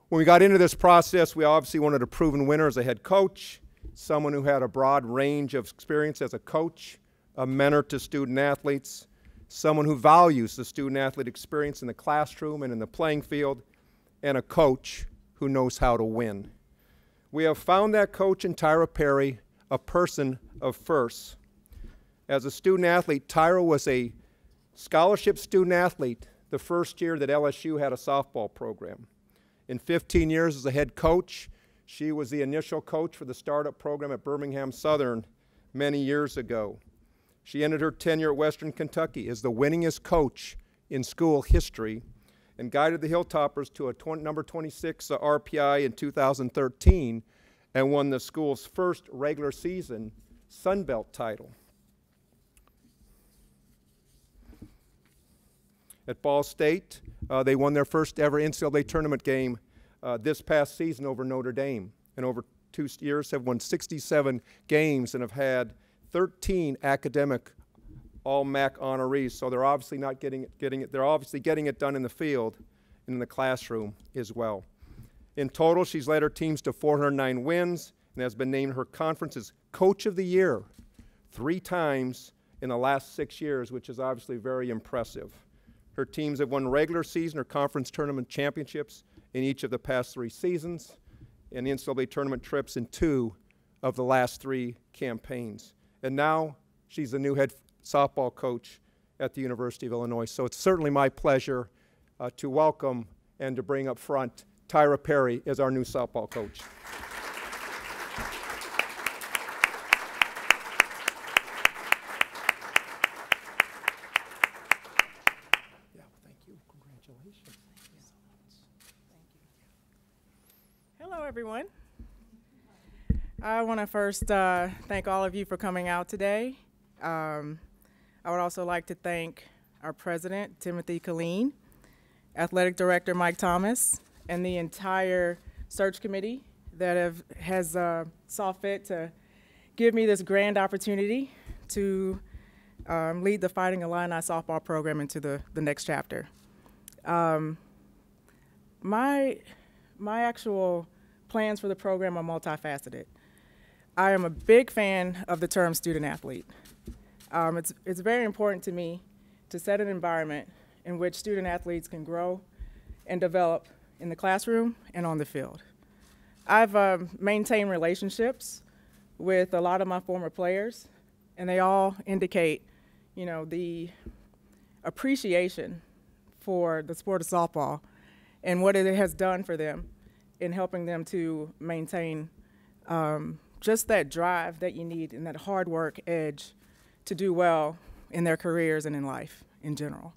When we got into this process, we obviously wanted a proven winner as a head coach, someone who had a broad range of experience as a coach, a mentor to student athletes, someone who values the student-athlete experience in the classroom and in the playing field, and a coach who knows how to win. We have found that coach in Tyra Perry, a person of firsts. As a student-athlete, Tyra was a scholarship student-athlete the first year that LSU had a softball program. In 15 years as a head coach, she was the initial coach for the startup program at Birmingham Southern many years ago. She ended her tenure at Western Kentucky as the winningest coach in school history and guided the Hilltoppers to a number 26 RPI in 2013 and won the school's first regular season Sun Belt title. At Ball State, they won their first ever NCAA tournament game this past season over Notre Dame, and over 2 years have won 67 games and have had 13 academic all-MAC honorees. So they're obviously not they're obviously getting it done in the field and in the classroom as well. In total, she's led her teams to 409 wins and has been named her conference's Coach of the Year 3 times in the last 6 years, which is obviously very impressive. Her teams have won regular season or conference tournament championships in each of the past 3 seasons, and the NCAA tournament trips in 2 of the last 3 campaigns. And now she's the new head softball coach at the University of Illinois. So it's certainly my pleasure to welcome and to bring up front Tyra Perry as our new softball coach. Hello, everyone. I want to first thank all of you for coming out today. I would also like to thank our president, Timothy Killeen, athletic director, Mike Thomas, and the entire search committee that has saw fit to give me this grand opportunity to lead the Fighting Illini Softball program into the next chapter. My actual plans for the program are multifaceted. I am a big fan of the term student athlete. It's very important to me to set an environment in which student athletes can grow and develop in the classroom and on the field. I've maintained relationships with a lot of my former players, and they all indicate, the appreciation for the sport of softball and what it has done for them in helping them to maintain just that drive that you need and that hard work edge to do well in their careers and in life in general.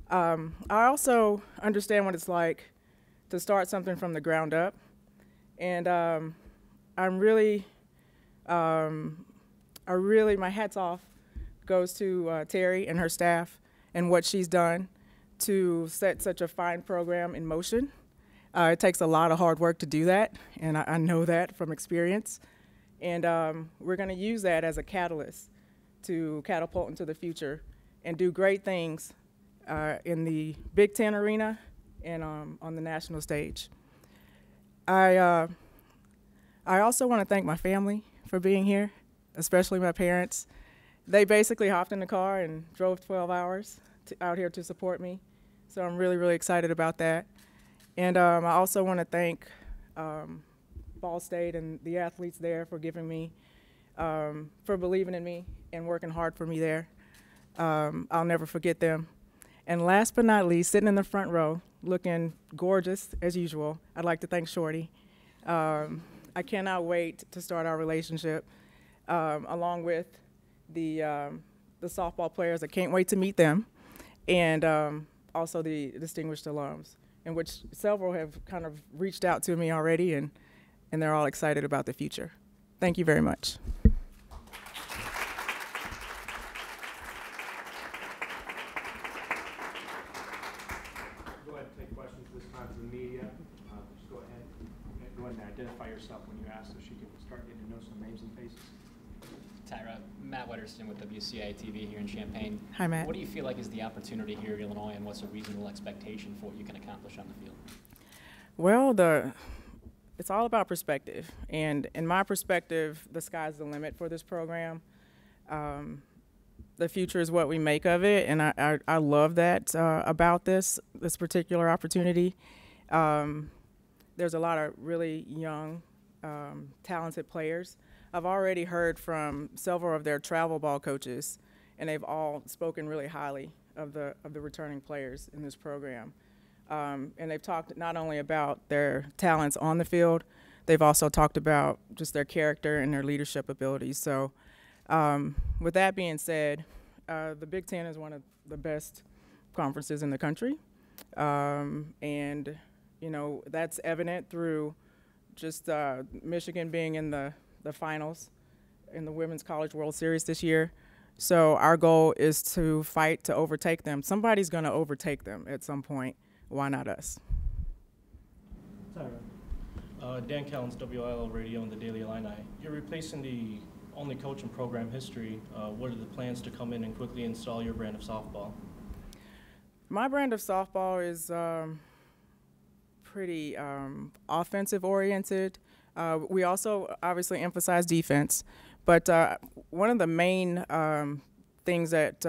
I also understand what it's like to start something from the ground up, and my hat's off goes to Terry and her staff and what she's done to set such a fine program in motion. It takes a lot of hard work to do that, and I know that from experience. And we're going to use that as a catalyst to catapult into the future and do great things in the Big Ten arena and on the national stage. I also want to thank my family for being here, especially my parents. They basically hopped in the car and drove 12 hours out here to support me, so I'm really, really excited about that. And I also want to thank Ball State and the athletes there for giving me, for believing in me and working hard for me there. I'll never forget them. And last but not least, sitting in the front row, looking gorgeous as usual, I'd like to thank Shorty. I cannot wait to start our relationship, along with the softball players. I can't wait to meet them, and also the distinguished alums, in which several have kind of reached out to me already, and they're all excited about the future. Thank you very much. Go ahead and take questions this time from the media. Just go ahead and identify yourself when you ask so she can start getting to know some names and faces. Tyra, Matt Wedderston with WCA TV here in Champaign. Hi, Matt. What do you feel like is the opportunity here at Illinois, and what's a reasonable expectation for what you can accomplish on the field? Well, it's all about perspective, and in my perspective, the sky's the limit for this program. The future is what we make of it, and I love that about this particular opportunity. There's a lot of really young, talented players. I've already heard from several of their travel ball coaches, and they've all spoken really highly of the returning players in this program. And they've talked not only about their talents on the field, they've also talked about just their character and their leadership abilities. So with that being said, the Big Ten is one of the best conferences in the country. And, you know, that's evident through just Michigan being in the finals in the Women's College World Series this year. So our goal is to fight to overtake them. Somebody's going to overtake them at some point. Why not us? Tyra. Dan Callen's WIL Radio and the Daily Illini. You're replacing the only coach in program history. What are the plans to come in and quickly install your brand of softball? My brand of softball is pretty offensive oriented. We also obviously emphasize defense, but one of the main things that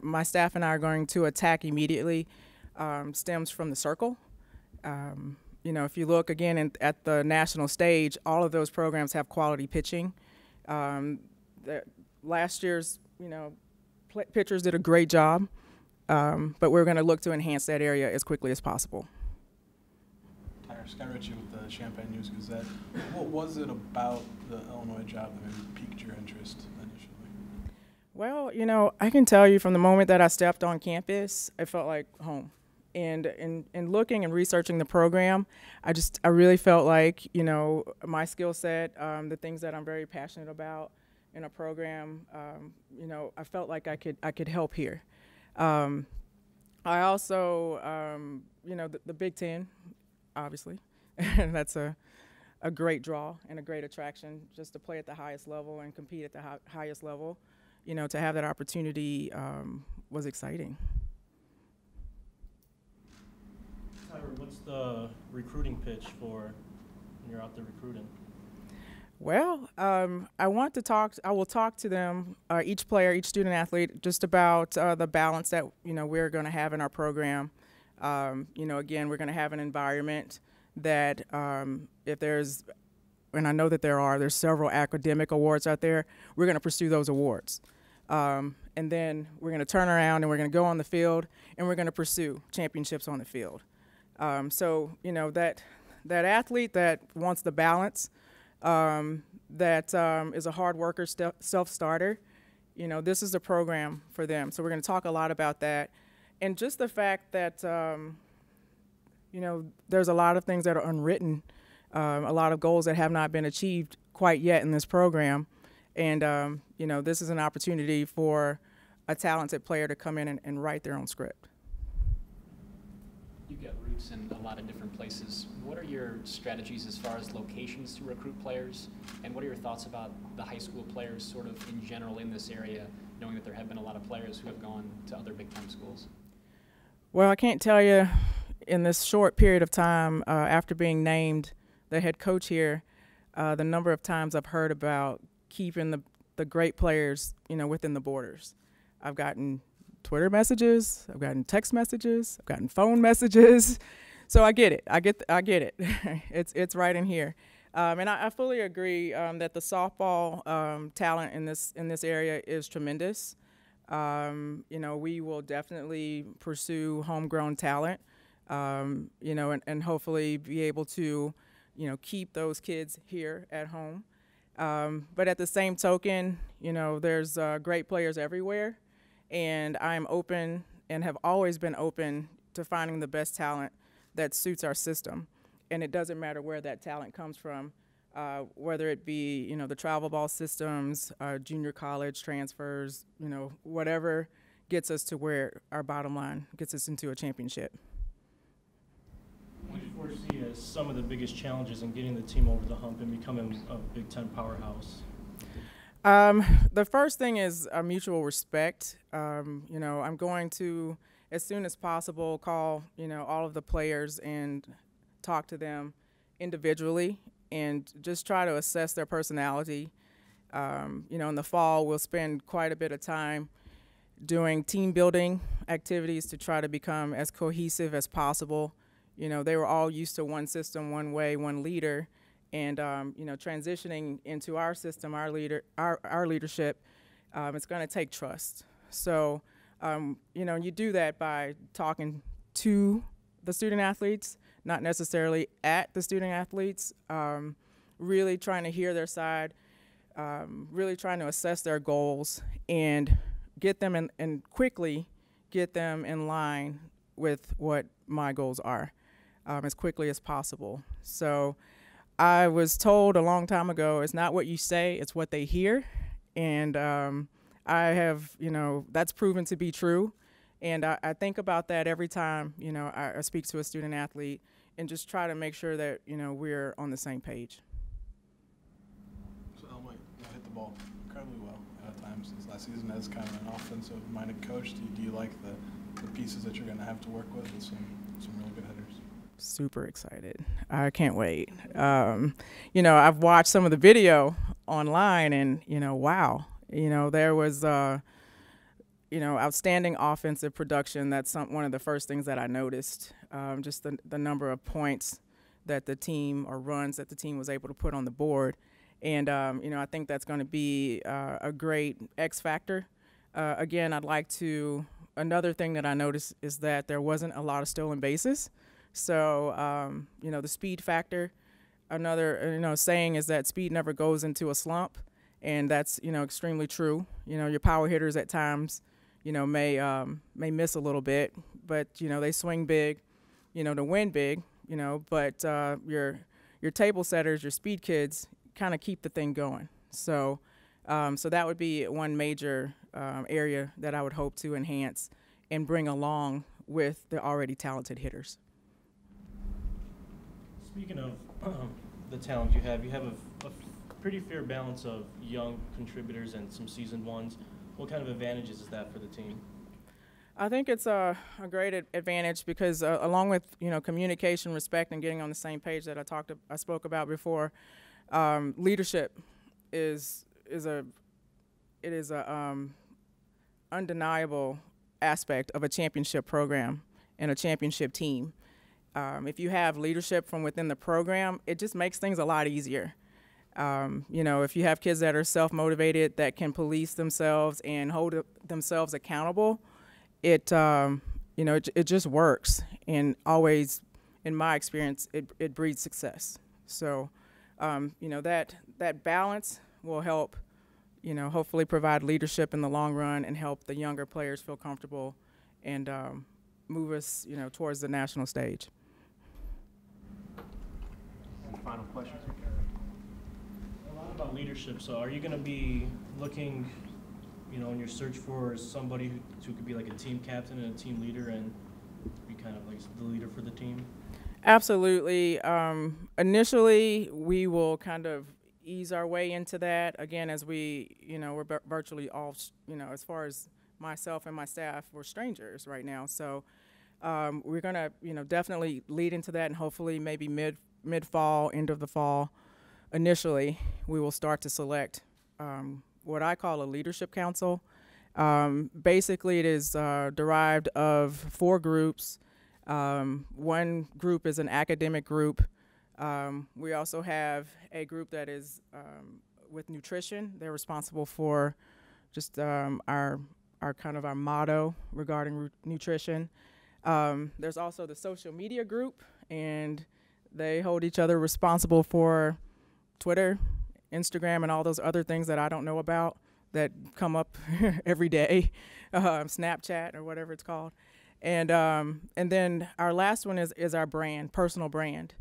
my staff and I are going to attack immediately stems from the circle. You know, if you look again at the national stage, all of those programs have quality pitching. Last year's, you know, pitchers did a great job, but we're going to look to enhance that area as quickly as possible. Tyra, Scott Ritchie with the Champaign News-Gazette. What was it about the Illinois job that maybe piqued your interest initially? Well, you know, I can tell you from the moment that I stepped on campus, it felt like home. And in looking and researching the program, I really felt like, you know, my skill set, the things that I'm very passionate about in a program, you know, I felt like I could help here. I also, you know, the Big Ten, obviously, and that's a great draw and a great attraction just to play at the highest level and compete at the highest level. You know, to have that opportunity was exciting. Tyra, what's the recruiting pitch for when you're out there recruiting? Well, I will talk to them, each player, each student athlete, just about the balance that, you know, we're going to have in our program. You know, again, we're going to have an environment that if there's, and I know that there's several academic awards out there, we're going to pursue those awards. And then we're going to turn around and we're going to go on the field and we're going to pursue championships on the field. So, you know, that athlete that wants the balance, that is a hard worker, self-starter, you know, this is the program for them. So we're going to talk a lot about that. And just the fact that, you know, there's a lot of things that are unwritten, a lot of goals that have not been achieved quite yet in this program. And, you know, this is an opportunity for a talented player to come in and write their own script. You've got roots in a lot of different places. What are your strategies as far as locations to recruit players? And what are your thoughts about the high school players sort of in general in this area, knowing that there have been a lot of players who have gone to other big-time schools? Well, I can't tell you in this short period of time after being named the head coach here, the number of times I've heard about keeping the great players, you know, within the borders. I've gotten Twitter messages, I've gotten text messages, I've gotten phone messages. So I get it. I get it. It's right in here. And I fully agree that the softball talent in this area is tremendous. You know, we will definitely pursue homegrown talent, you know, and hopefully be able to, you know, keep those kids here at home. But at the same token, you know, there's great players everywhere, and I'm open and have always been open to finding the best talent that suits our system. And it doesn't matter where that talent comes from, whether it be, you know, the travel ball systems, junior college transfers, you know, whatever gets us to where our bottom line gets us into a championship. What do you foresee as some of the biggest challenges in getting the team over the hump and becoming a Big Ten powerhouse? The first thing is mutual respect. You know, I'm going to, as soon as possible, call, you know, all of the players and talk to them individually and just try to assess their personality. You know, in the fall, we'll spend quite a bit of time doing team building activities to try to become as cohesive as possible. You know, they were all used to one system, one way, one leader, and you know, transitioning into our system, our leadership, it's going to take trust. So, you know, you do that by talking to the student athletes, not necessarily at the student athletes, really trying to hear their side, really trying to assess their goals and get them in, and quickly get them in line with what my goals are, as quickly as possible. So I was told a long time ago, it's not what you say, it's what they hear. And I have, you know, that's proven to be true. And I think about that every time, you know, I speak to a student athlete and just try to make sure that, you know, we're on the same page. So Elma, you hit the ball incredibly well at times since last season as kind of an offensive-minded coach. Do you like the pieces that you're going to have to work with some really good hitters? Super excited. I can't wait. You know, I've watched some of the video online and, you know, wow. You know, there was, you know, outstanding offensive production. That's one of the first things that I noticed, just the number of points that the team or runs that the team was able to put on the board. And, you know, I think that's going to be a great X factor. Again, another thing that I noticed is that there wasn't a lot of stolen bases. So, you know, the speed factor, another, you know, saying is that speed never goes into a slump. And that's, you know, extremely true. You know, your power hitters at times, you know, may miss a little bit, but, you know, they swing big, you know, to win big, you know, but your table setters, your speed kids kind of keep the thing going. So, so that would be one major area that I would hope to enhance and bring along with the already talented hitters. Speaking of the talent you have a pretty fair balance of young contributors and some seasoned ones. What kind of advantages is that for the team? I think it's a great advantage because along with, you know, communication, respect, and getting on the same page that I spoke about before, leadership is a undeniable aspect of a championship program and a championship team. If you have leadership from within the program, it just makes things a lot easier. You know, if you have kids that are self-motivated, that can police themselves and hold themselves accountable, it you know, it just works. And always, in my experience, it breeds success. So, you know, that balance will help, you know, hopefully provide leadership in the long run and help the younger players feel comfortable and move us, you know, towards the national stage. Any final questions? A lot about leadership. So are you going to be looking, you know, in your search for somebody who could be like a team captain and a team leader and be kind of like the leader for the team? Absolutely. Initially, we will kind of ease our way into that. Again, as we, you know, we're virtually all, you know, as far as myself and my staff, we're strangers right now. So we're going to, you know, definitely lead into that, and hopefully maybe mid-fall, end of the fall, initially, we will start to select what I call a leadership council. Basically, it is derived of 4 groups. One group is an academic group. We also have a group that is with nutrition. They're responsible for just our kind of our motto regarding nutrition. There's also the social media group, and they hold each other responsible for Twitter, Instagram, and all those other things that I don't know about that come up every day, Snapchat or whatever it's called. And then our last one is our brand, personal brand.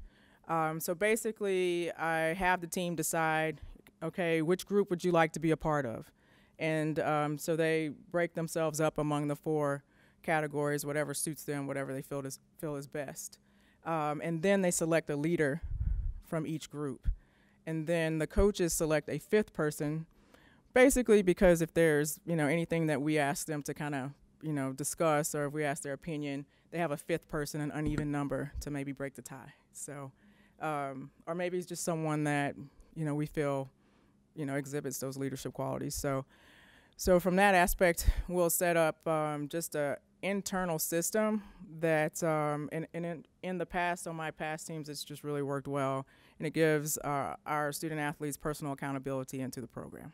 So basically, I have the team decide, okay, which group would you like to be a part of? And so they break themselves up among the 4 categories, whatever suits them, whatever they feel is best. And then they select a leader from each group. And then the coaches select a 5th person, basically because if there's, you know, anything that we ask them to kind of, you know, discuss, or if we ask their opinion, they have a 5th person, an uneven number, to maybe break the tie. So, or maybe it's just someone that, you know, we feel, you know, exhibits those leadership qualities. So from that aspect, we'll set up just a internal system that in the past, on my past teams, it's just really worked well, and it gives our student athletes personal accountability into the program.